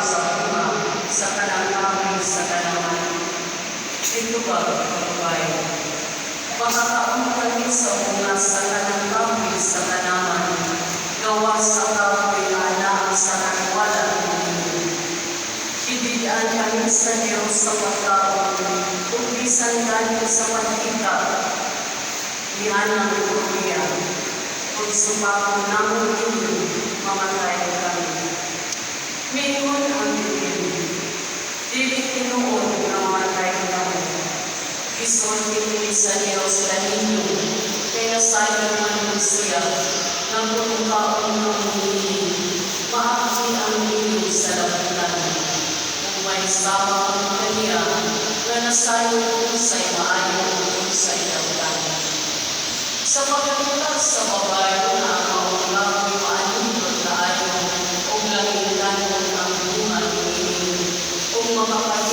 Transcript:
sa bunga, sa kanang kahoy, sa kanaman. Ito ba, kababayan? Makakaon kami sa bunga, sa kanang kahoy, sa kanaman. Gawa sa kahoy na anak sa kaniwala ninyo. Ibigaan kami sa Diyos sa pagkaon, kung bisan galing sa mantika, ianang Korea, kung sumapang namon ninyo, mamatay kami. Mingon ang Biblia, dili tinuod na mamatay kami. Isulti ni sa Diyos na ninyo, kaya sayang naman siya, na kung kaon ng hindi, maakit ang ninyo sa labutan. Kung may sama ang kanya, na nasayang sa'y maayon sa ilabutan. Sa pagkakulat sa babae na maunang maanindot na ayaw, o langitan ang buhay ni, o makapagod